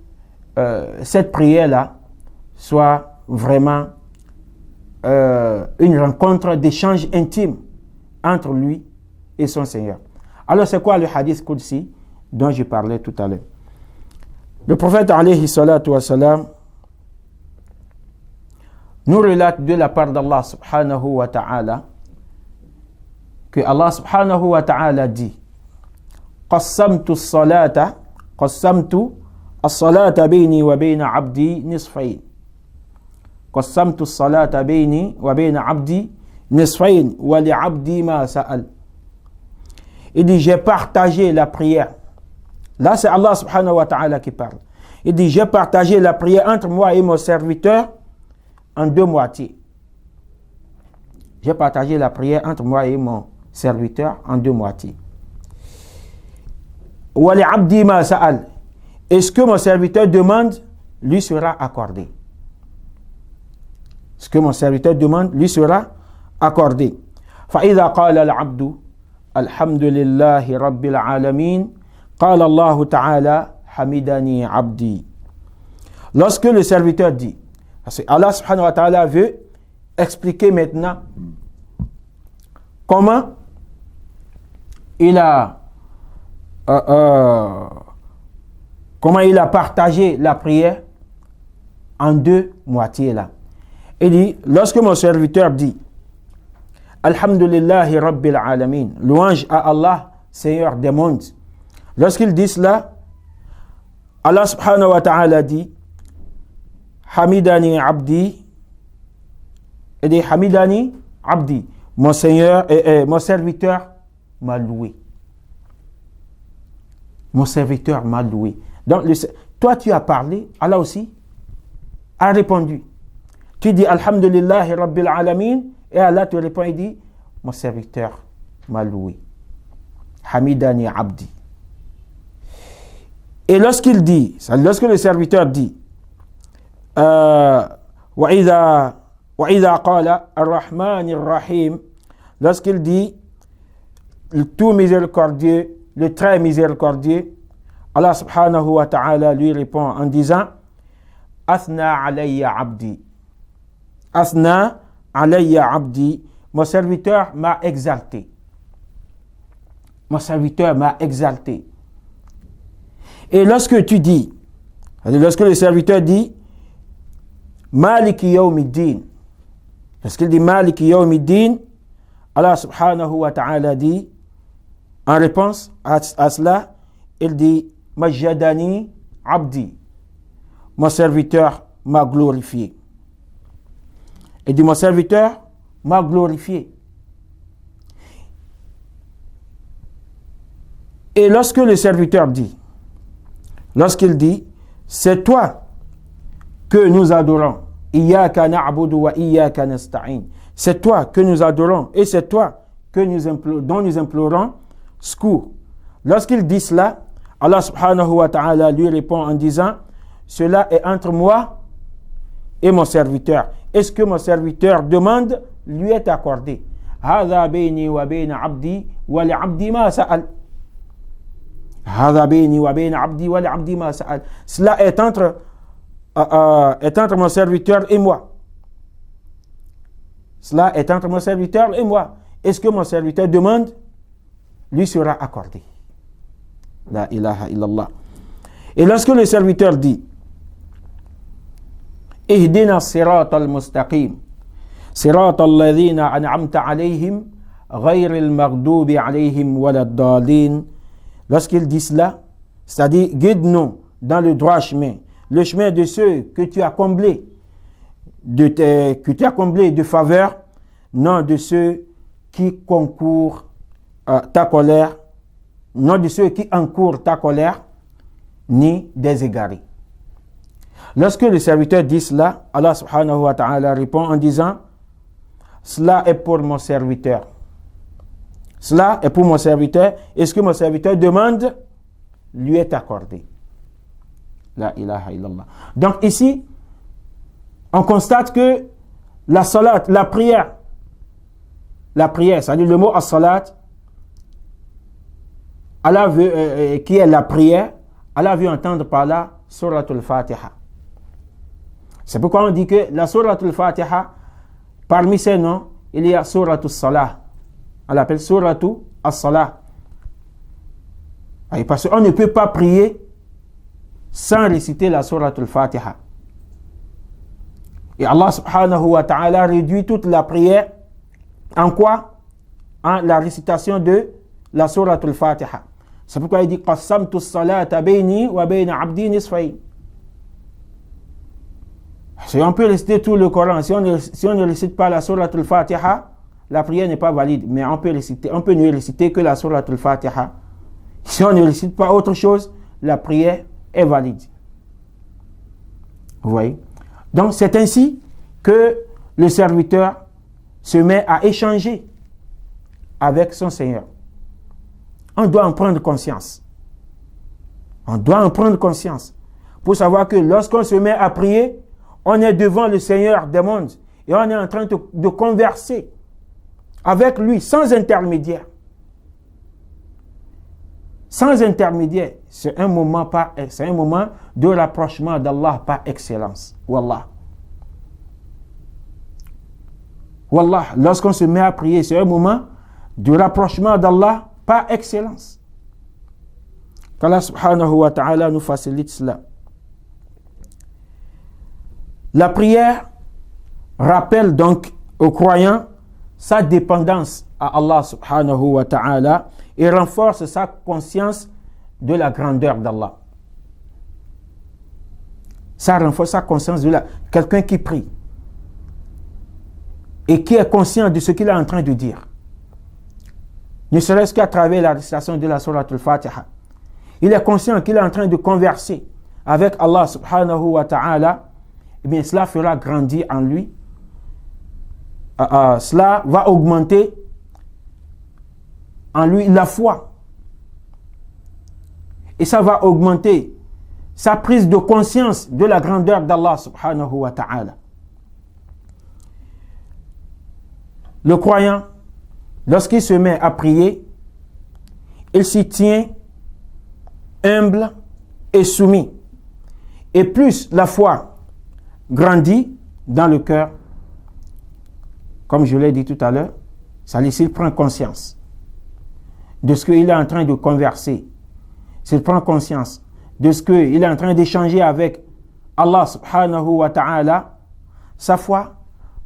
cette prière-là soit vraiment une rencontre d'échange intime entre lui et son Seigneur. Alors, c'est quoi le hadith Qudsi dont je parlais tout à l'heure? Le prophète alayhi salatu wa salam nous relate de la part d'Allah subhanahu wa ta'ala que Allah subhanahu wa ta'ala dit: qassamtu as-salata bayni wa bayna abdi nisfayn. Qassamtu as-salata bayni wa bayna abdi nisfayn wa li abdi ma sa'al. Il dit: j'ai partagé la prière. Là, c'est Allah subhanahu wa ta'ala qui parle. Il dit: j'ai partagé la prière entre moi et mon serviteur en deux moitiés. J'ai partagé la prière entre moi et mon serviteur en deux moitiés. Wa li abdi ma sa'al. Et ce que mon serviteur demande lui sera accordé. Ce que mon serviteur demande lui sera accordé. Fa idha qala al-abdu alhamdulillahi rabbil alamin qala Allah ta'ala hamidani abdi. Lorsque le serviteur dit, parce que Allah subhanahu wa ta'ala veut expliquer maintenant comment il a partagé la prière en deux moitiés là. Il dit, lorsque mon serviteur dit alhamdulillahi rabbil alamin, louange à Allah, Seigneur des mondes. Lorsqu'il dit cela, Allah subhanahu wa ta'ala dit hamidani abdi. Il dit hamidani abdi, mon Seigneur et mon serviteur m'a loué. Mon serviteur m'a loué. Donc toi tu as parlé, Allah aussi a répondu. Tu dis alhamdulillahi rabbil alamin et Allah te répond et dit mon serviteur m'a loué. Hamidani abdi. Et lorsque le serviteur dit wa idha qala ar-rahman ar-rahim, lorsqu'il dit le tout miséricordieux, le très miséricordieux, Allah subhanahu wa ta'ala lui répond en disant Athna alayya abdi. Athna alayya abdi. Mon serviteur m'a exalté. Mon serviteur m'a exalté. Et lorsque tu dis Alors, lorsque le serviteur dit Maliki yawmiddin, lorsqu'il dit Maliki yawmiddin, Allah subhanahu wa ta'ala dit, en réponse à cela, il dit Majjadani abdi, mon serviteur m'a glorifié. Il dit mon serviteur m'a glorifié. Et lorsque le serviteur dit, lorsqu'il dit, c'est toi que nous adorons, Iyyaka na'budu wa iyyaka nasta'in, c'est toi que nous adorons et c'est toi que dont nous implorons secours. Lorsqu'il dit cela, Allah subhanahu wa ta'ala lui répond en disant, cela est entre moi et mon serviteur. Et ce que mon serviteur demande lui est accordé. Hadha bayni wa bayna abdi wa li abdi ma sa'al. Hadha bayni wa bayna abdi wa li abdi ma sa'al. Cela est entre mon serviteur et moi. Cela est entre mon serviteur et moi. Et ce que mon serviteur demande lui sera accordé. La ilaha illallah. Et lorsque le serviteur dit Ihdina sirat al-mustaqim sirat al-ladhina an'amta alayhim ghayr al-maghdubi alayhim walad-dallin, lorsqu'il dit cela, c'est-à-dire guide-nous dans le droit chemin, le chemin de ceux que tu as comblés de faveur, non de ceux qui concourent ta colère, non de ceux qui encourent ta colère, ni des égarés. Lorsque le serviteur dit cela, Allah subhanahu wa ta'ala répond en disant, cela est pour mon serviteur. Cela est pour mon serviteur, et ce que mon serviteur demande lui est accordé. La ilaha illallah. Donc ici, on constate que la salat, la prière, c'est-à-dire le mot as-salat, Allah veut, qui est la prière, Allah veut entendre par là Suratul Fatiha. C'est pourquoi on dit que la Suratul Fatiha, parmi ses noms, il y a Suratul Salah. On l'appelle Suratul As-Salah. Parce qu'on ne peut pas prier sans réciter la Suratul Fatiha. Et Allah subhanahu wa ta'ala réduit toute la prière en quoi? En la récitation de la Suratul Fatiha. C'est pourquoi il dit Qassamtu salata bayni wa bayna abdi nisfayn. Si on peut réciter tout le Coran, si on ne récite pas la Suratul Fatiha, la prière n'est pas valide. Mais on peut ne réciter que la Suratul Fatiha. Si on ne récite pas autre chose, la prière est valide. Vous voyez? Donc c'est ainsi que le serviteur se met à échanger avec son Seigneur. On doit en prendre conscience. On doit en prendre conscience pour savoir que lorsqu'on se met à prier, on est devant le Seigneur des mondes et on est en train de converser avec lui sans intermédiaire. Sans intermédiaire, c'est un moment de rapprochement d'Allah par excellence. Wallah. Wallah, lorsqu'on se met à prier, c'est un moment de rapprochement d'Allah par excellence. Qu'Allah subhanahu wa ta'ala nous facilite cela. La prière rappelle donc au croyant sa dépendance à Allah subhanahu wa ta'ala et renforce sa conscience de la grandeur d'Allah. Ça renforce sa conscience de quelqu'un qui prie et qui est conscient de ce qu'il est en train de dire. Ne serait-ce qu'à travers la récitation de la Suratul Fatiha. Il est conscient qu'il est en train de converser avec Allah subhanahu wa ta'ala. Eh bien, cela fera grandir en lui. Cela va augmenter en lui la foi. Et ça va augmenter sa prise de conscience de la grandeur d'Allah subhanahu wa ta'ala. Le croyant, lorsqu'il se met à prier, il s'y tient humble et soumis. Et plus la foi grandit dans le cœur, comme je l'ai dit tout à l'heure, ça s'il prend conscience de ce qu'il est en train de converser, s'il prend conscience de ce qu'il est en train d'échanger avec Allah subhanahu wa ta'ala, sa foi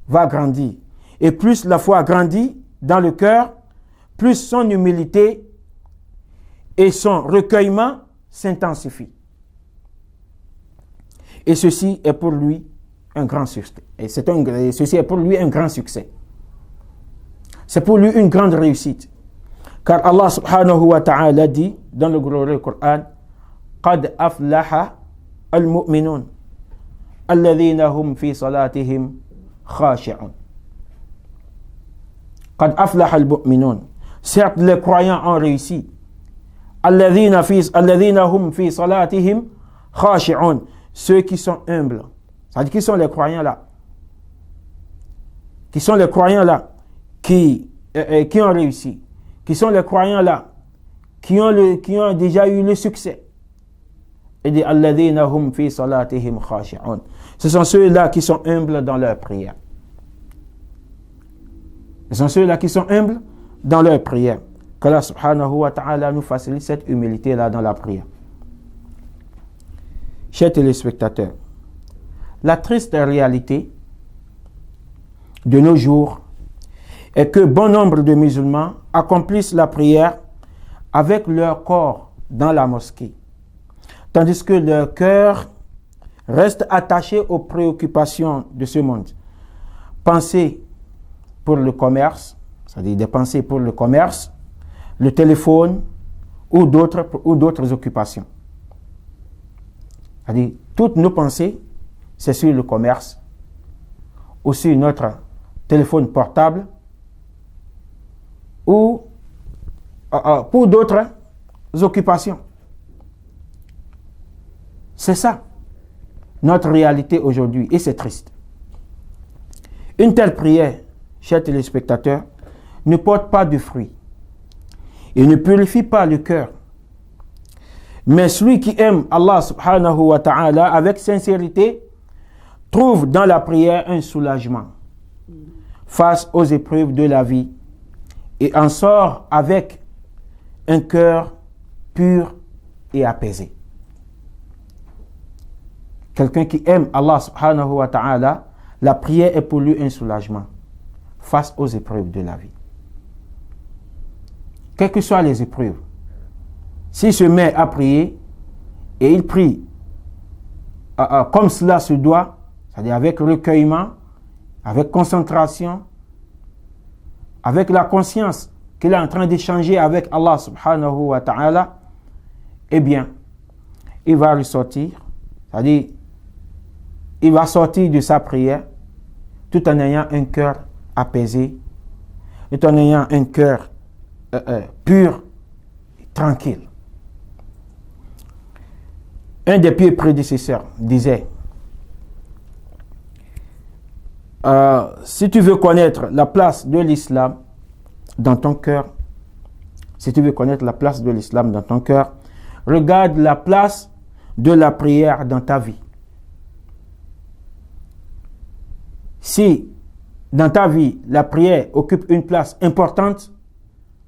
va grandir. Et plus la foi grandit dans le cœur, plus son humilité et son recueillement s'intensifient. Et ceci est pour lui un grand succès. Ceci est pour lui un grand succès. C'est pour lui une grande réussite. Car Allah subhanahu wa ta'ala dit dans le glorieux Coran, قَدْ أَفْلَحَ الْمُؤْمِنُونَ الَّذِينَ هُمْ فِي صَلَاتِهِمْ خَاشِعُونَ. قَدْ أَفْلَحَ الْمُؤْمِنُونَ. Certes, les croyants ont réussi. الَّذِينَ هُمْ فِي صَلَاتِهِمْ خَاشِعُونَ. Ceux qui sont humbles. C'est-à-dire qui sont les croyants là? Qui sont les croyants là qui ont réussi? Qui sont les croyants là qui ont déjà eu le succès? Et dit alladhina hum fi salatihim khashi'un. Ce sont ceux-là qui sont humbles dans leur prière. Ce sont ceux-là qui sont humbles dans leur prière. Qu'Allah subhanahu wa ta'ala nous facilite cette humilité-là dans la prière. Chers téléspectateurs, la triste réalité de nos jours est que bon nombre de musulmans accomplissent la prière avec leur corps dans la mosquée, tandis que leur cœur reste attaché aux préoccupations de ce monde. Pensées pour le commerce, c'est-à-dire des pensées pour le commerce, le téléphone ou d'autres occupations. C'est-à-dire, toutes nos pensées, c'est sur le commerce, ou sur notre téléphone portable, ou pour d'autres occupations. C'est ça, notre réalité aujourd'hui, et c'est triste. Une telle prière, chers téléspectateurs, ne porte pas de fruits et ne purifie pas le cœur. Mais celui qui aime Allah subhanahu wa ta'ala avec sincérité trouve dans la prière un soulagement face aux épreuves de la vie et en sort avec un cœur pur et apaisé. Quelqu'un qui aime Allah subhanahu wa ta'ala, la prière est pour lui un soulagement face aux épreuves de la vie. Quelles que soient les épreuves, s'il se met à prier et il prie comme cela se doit, c'est-à-dire avec recueillement, avec concentration, avec la conscience qu'il est en train d'échanger avec Allah subhanahu wa ta'ala, eh bien, il va ressortir, c'est-à-dire, il va sortir de sa prière tout en ayant un cœur apaisé, tout en ayant un cœur pur, tranquille. Un des pieux prédécesseurs disait, si tu veux connaître la place de l'islam dans ton cœur, si tu veux connaître la place de l'islam dans ton cœur, regarde la place de la prière dans ta vie. Si dans ta vie, la prière occupe une place importante,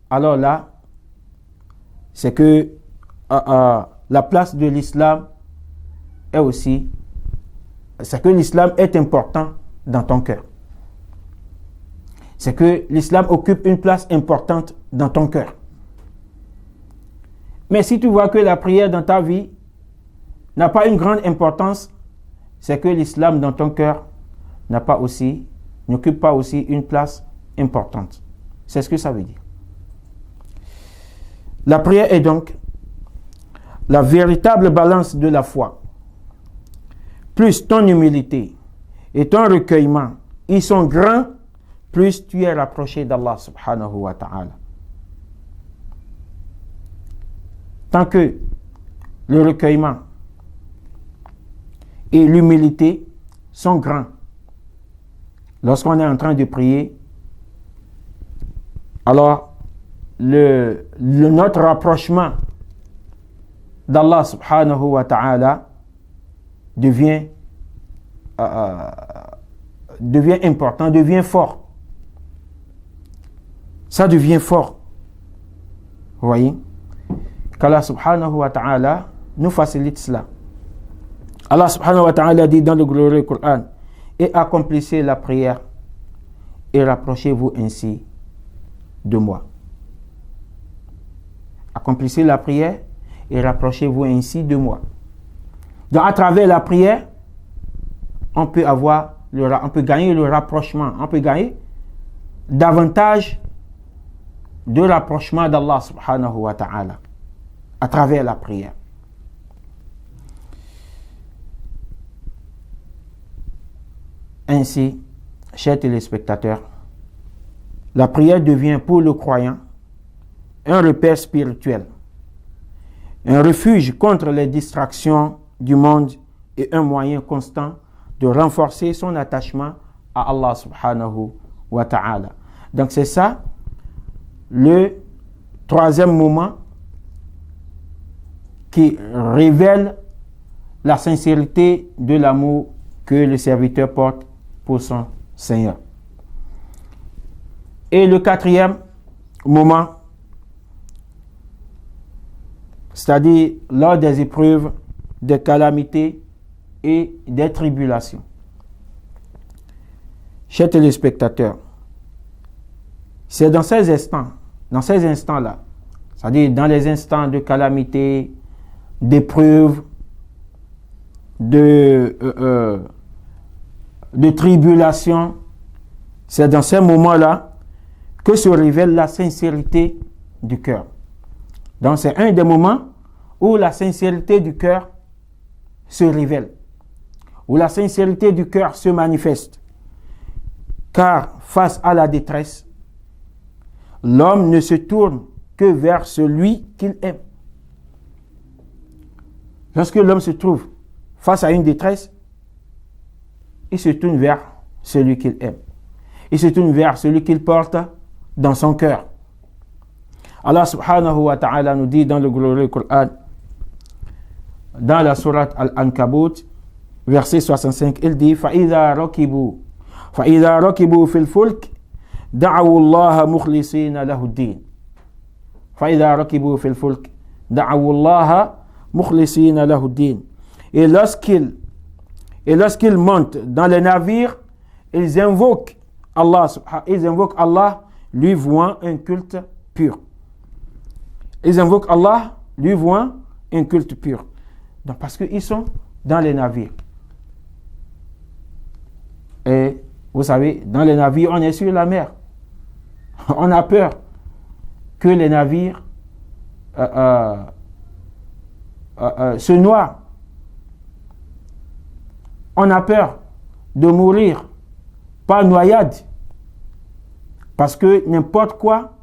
alors là, c'est que la place de l'islam est aussi, c'est que l'islam est important dans ton cœur. C'est que l'islam occupe une place importante dans ton cœur. Mais si tu vois que la prière dans ta vie n'a pas une grande importance, c'est que l'islam dans ton cœur n'occupe pas aussi une place importante. C'est ce que ça veut dire. La prière est donc la véritable balance de la foi. Plus ton humilité et ton recueillement, ils sont grands, plus tu es rapproché d'Allah subhanahu wa ta'ala. Tant que le recueillement et l'humilité sont grands, lorsqu'on est en train de prier, alors notre rapprochement d'Allah subhanahu wa ta'ala devient important, devient fort. Ça devient fort. Vous voyez? Qu'Allah subhanahu wa ta'ala nous facilite cela. Allah subhanahu wa ta'ala dit dans le glorieux Coran, et accomplissez la prière et rapprochez-vous ainsi de moi. Accomplissez la prière et rapprochez-vous ainsi de moi. Donc à travers la prière, on peut gagner le rapprochement, on peut gagner davantage de rapprochement d'Allah subhanahu wa ta'ala à travers la prière. Ainsi, chers téléspectateurs, la prière devient pour le croyant un repère spirituel, un refuge contre les distractions du monde et un moyen constant de renforcer son attachement à Allah subhanahu wa ta'ala. Donc c'est ça le troisième moment qui révèle la sincérité de l'amour que le serviteur porte pour son Seigneur. Et le quatrième moment, c'est-à-dire lors des épreuves, des calamités et des tribulations. Chers téléspectateurs, c'est dans ces instants-là, c'est-à-dire dans les instants de calamité, d'épreuves, de tribulation, c'est dans ces moments-là que se révèle la sincérité du cœur. Donc c'est un des moments où la sincérité du cœur se révèle, où la sincérité du cœur se manifeste. Car face à la détresse, l'homme ne se tourne que vers celui qu'il aime. Lorsque l'homme se trouve face à une détresse, il se tourne vers celui qu'il aime. Il se tourne vers celui qu'il porte dans son cœur. Allah subhanahu wa ta'ala nous dit dans le glorieux Coran, dans la sourate Al-Ankabut, verset 65, il dit فَإِذَا رَكِبُوا فِي الْفُلْكِ دَعَوُوا اللَّهَ مُخْلِصِينَ لَهُ الدِّينَ فَإِذَا رَكِبُوا فِي الْفُلْكِ دَعَوُوا اللَّهَ مُخْلِصِينَ لَهُ الدِّينَ. Et lorsqu'ils montent dans les navires, ils invoquent Allah, lui vouant un culte pur. Ils invoquent Allah, lui vouant un culte pur. Donc parce qu'ils sont dans les navires. Et vous savez, dans les navires, on est sur la mer. On a peur que les navires se noient. On a peur de mourir par noyade. Parce que n'importe quoi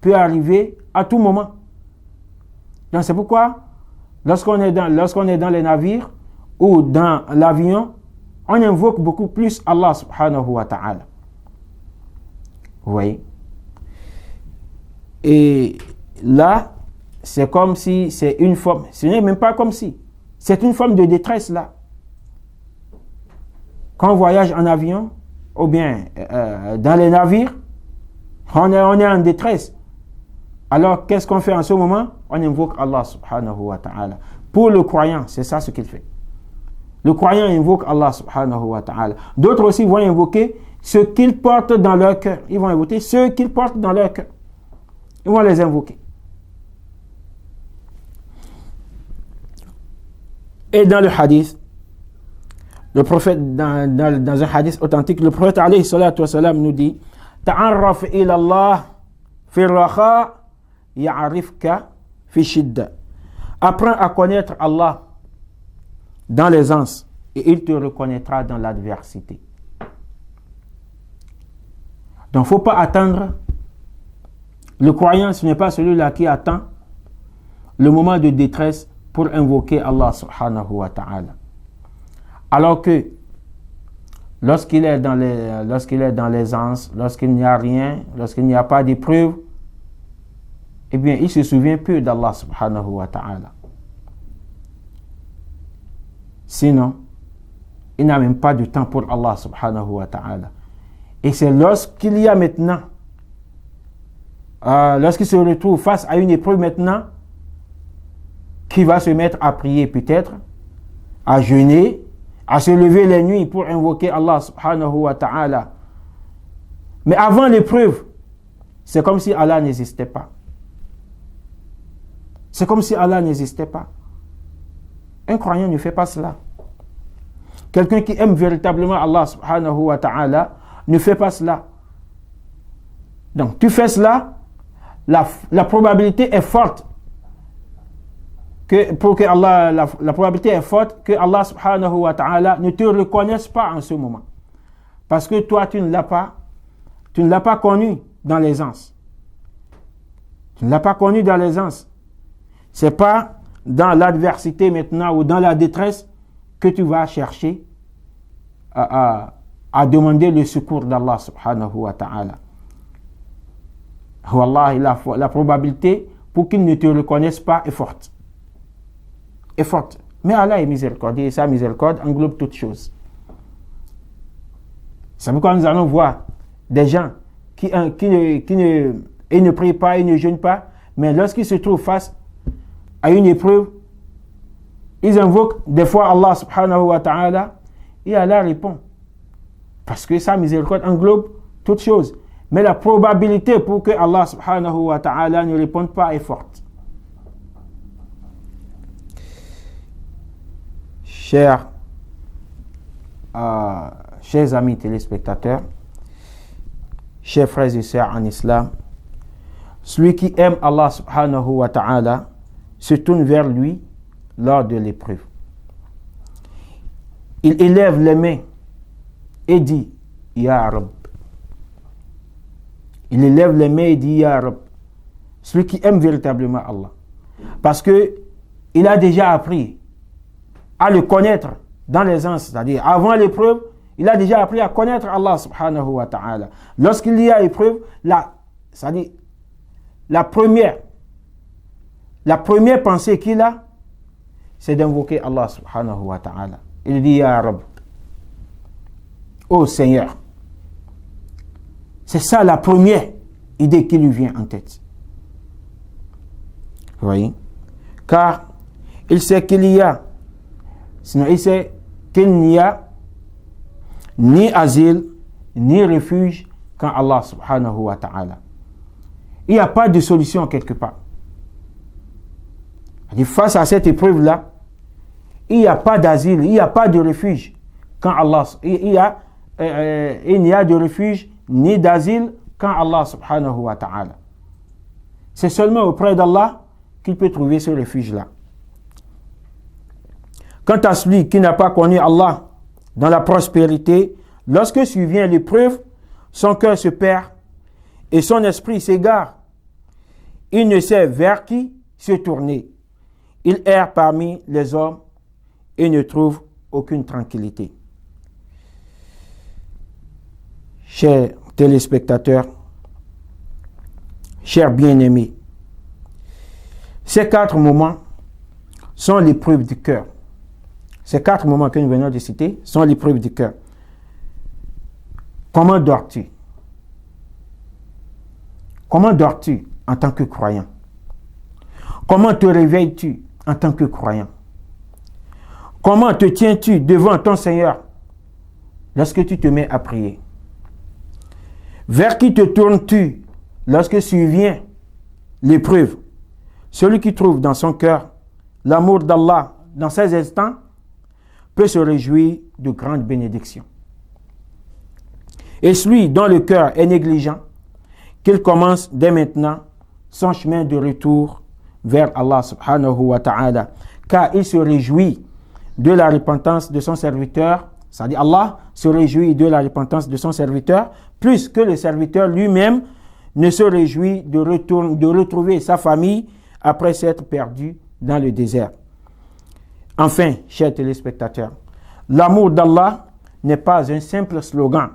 peut arriver à tout moment. Donc c'est pourquoi, lorsqu'on est dans les navires ou dans l'avion, on invoque beaucoup plus Allah subhanahu wa ta'ala. Vous voyez? Et là, c'est comme si c'est une forme, ce n'est même pas comme si, c'est une forme de détresse là. Quand on voyage en avion, ou bien dans les navires, on est en détresse. Alors, qu'est-ce qu'on fait en ce moment? On invoque Allah subhanahu wa ta'ala. Pour le croyant, c'est ça ce qu'il fait. Le croyant invoque Allah subhanahu wa ta'ala. D'autres aussi vont invoquer ce qu'ils portent dans leur cœur. Ils vont invoquer ceux qu'ils portent dans leur cœur. Ils vont les invoquer. Et dans le hadith, le prophète, dans un hadith authentique, le prophète alayhi salatu wa salam nous dit Ta'arraf ila Allah fi raha ya'rifka fi shidda. Apprends à connaître Allah dans l'aisance et il te reconnaîtra dans l'adversité. Donc il ne faut pas attendre. Le croyant, ce n'est pas celui-là qui attend le moment de détresse pour invoquer Allah subhanahu wa ta'ala. Alors que lorsqu'il est dans l'aisance, lorsqu'il n'y a rien, lorsqu'il n'y a pas d'épreuve, eh bien, il se souvient peu d'Allah subhanahu wa ta'ala. Sinon, il n'a même pas de temps pour Allah subhanahu wa ta'ala. Et c'est lorsqu'il y a maintenant, lorsqu'il se retrouve face à une épreuve maintenant, qui va se mettre à prier peut-être, à jeûner, à se lever les nuits pour invoquer Allah subhanahu wa ta'ala. Mais avant l'épreuve, c'est comme si Allah n'existait pas. C'est comme si Allah n'existait pas. Un croyant ne fait pas cela. Quelqu'un qui aime véritablement Allah subhanahu wa ta'ala ne fait pas cela. Donc tu fais cela, la probabilité est forte la probabilité est forte que Allah subhanahu wa ta'ala ne te reconnaisse pas en ce moment. Parce que toi, tu ne l'as pas connu dans l'aisance. Tu ne l'as pas connu dans l'aisance. Ce n'est pas dans l'adversité maintenant ou dans la détresse que tu vas chercher à demander le secours d'Allah subhanahu wa ta'ala. Wallahi, la probabilité pour qu'il ne te reconnaisse pas est forte. Est forte. Mais Allah est miséricordieux et sa miséricorde englobe toutes choses. C'est pourquoi nous allons voir des gens qui ne prient pas, ils ne jeûnent pas, mais lorsqu'ils se trouvent face à une épreuve, ils invoquent des fois Allah subhanahu wa ta'ala et Allah répond. Parce que sa miséricorde englobe toutes choses. Mais la probabilité pour que Allah subhanahu wa ta'ala ne réponde pas est forte. Chers amis téléspectateurs, chers frères et sœurs en islam, celui qui aime Allah subhanahu wa ta'ala se tourne vers lui lors de l'épreuve. Il élève les mains et dit Ya Rab. Il élève les mains et dit Ya Rab. Celui qui aime véritablement Allah. Parce que il a déjà appris à le connaître dans l'aisance, c'est-à-dire avant l'épreuve, il a déjà appris à connaître Allah subhanahu wa ta'ala. Lorsqu'il y a épreuve, c'est-à-dire la première pensée qu'il a, c'est d'invoquer Allah subhanahu wa ta'ala. Il dit Ya Rab, ô Seigneur. C'est ça la première idée qui lui vient en tête. Vous voyez? Car il sait qu'il y a, sinon il sait qu'il n'y a ni asile, ni refuge qu'en Allah subhanahu wa ta'ala. Il n'y a pas de solution quelque part. Face à cette épreuve-là, il n'y a pas d'asile, il n'y a pas de refuge quand Allah. Il n'y a de refuge ni d'asile quand Allah subhanahu wa ta'ala. C'est seulement auprès d'Allah qu'il peut trouver ce refuge-là. Quant à celui qui n'a pas connu Allah dans la prospérité, lorsque survient l'épreuve, son cœur se perd et son esprit s'égare. Il ne sait vers qui se tourner. Il erre parmi les hommes et ne trouve aucune tranquillité. Chers téléspectateurs, chers bien-aimés, ces 4 moments sont l'épreuve du cœur. Ces 4 moments que nous venons de citer sont l'épreuve du cœur. Comment dors-tu? Comment dors-tu en tant que croyant? Comment te réveilles-tu en tant que croyant? Comment te tiens-tu devant ton Seigneur lorsque tu te mets à prier? Vers qui te tournes-tu lorsque survient l'épreuve? Celui qui trouve dans son cœur l'amour d'Allah dans ces instants peut se réjouir de grandes bénédictions. Et celui dont le cœur est négligent, qu'il commence dès maintenant son chemin de retour vers Allah subhanahu wa ta'ala, car il se réjouit de la repentance de son serviteur, c'est-à-dire Allah se réjouit de la repentance de son serviteur, plus que le serviteur lui-même ne se réjouit de retrouver sa famille après s'être perdu dans le désert. Enfin, chers téléspectateurs, l'amour d'Allah n'est pas un simple slogan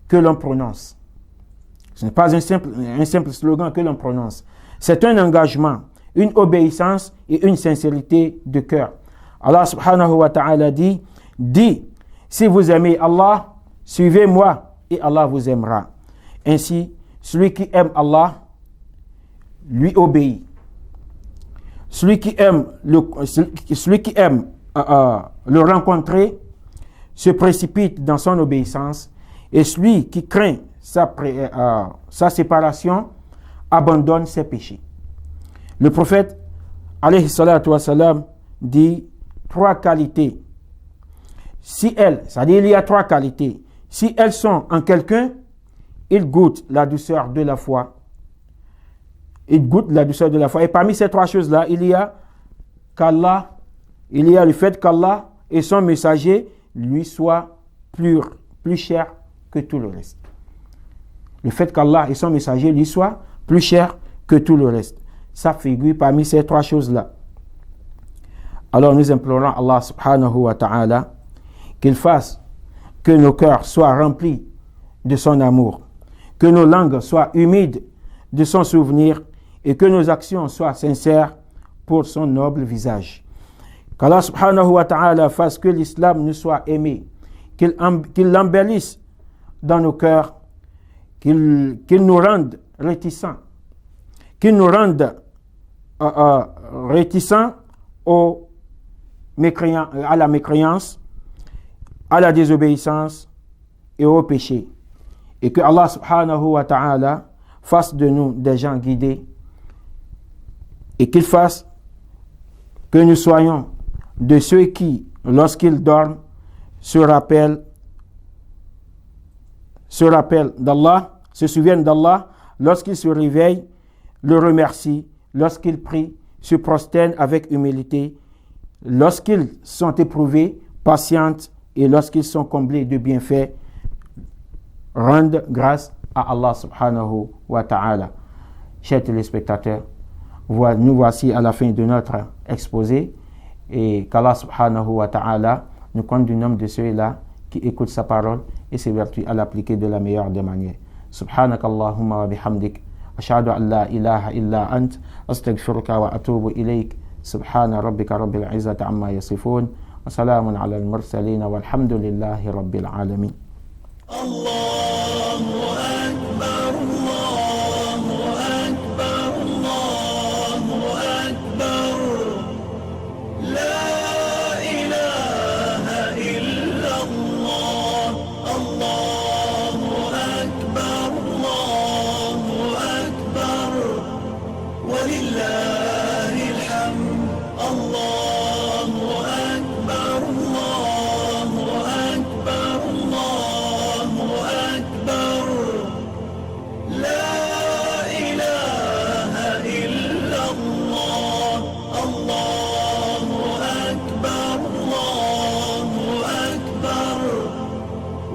que l'on prononce. Ce n'est pas un simple slogan que l'on prononce. C'est un engagement, une obéissance et une sincérité de cœur. Allah subhanahu wa ta'ala dit, si vous aimez Allah, suivez-moi et Allah vous aimera. Ainsi, celui qui aime Allah, lui obéit. celui qui aime le rencontrer se précipite dans son obéissance, et celui qui craint sa séparation abandonne ses péchés. Le prophète alayhi salatu wassalam dit 3 qualités. C'est-à-dire il y a 3 qualités. Si elles sont en quelqu'un, il goûte la douceur de la foi. Il goûte la douceur de la foi. Et parmi ces 3 choses-là, il y a le fait qu'Allah et son messager lui soient plus chers que tout le reste. Le fait qu'Allah et son messager lui soient plus chers que tout le reste. Ça figure parmi ces 3 choses-là. Alors nous implorons Allah subhanahu wa ta'ala qu'il fasse que nos cœurs soient remplis de son amour, que nos langues soient humides de son souvenir et que nos actions soient sincères pour son noble visage. Qu'Allah subhanahu wa ta'ala fasse que l'islam nous soit aimé, qu'il l'embellisse dans nos cœurs, qu'il nous rende réticents, qu'il nous rende réticents à la mécréance, à la désobéissance et au péché. Et que Allah subhanahu wa ta'ala fasse de nous des gens guidés et qu'il fasse que nous soyons de ceux qui, lorsqu'ils dorment, se rappellent d'Allah, se souviennent d'Allah, lorsqu'ils se réveillent, le remercient, lorsqu'ils prient, se prosternent avec humilité, lorsqu'ils sont éprouvés, patientent, et lorsqu'ils sont comblés de bienfaits, rendent grâce à Allah subhanahu wa ta'ala. Chers téléspectateurs, nous voici à la fin de notre exposé, et qu'Allah subhanahu wa ta'ala nous compte du nombre de ceux-là qui écoutent sa parole et s'évertuent à l'appliquer de la meilleure des manières. Subhanakallahumma wa bihamdik, ashhadu an la ilaha illa ant, astaghfiruka wa atubu ilayk. Subhana rabbika rabbil izzati amma yasifun, wa salamun ala al-mursalin, walhamdulillahi rabbil alamin.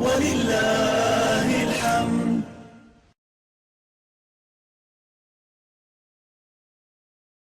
ولله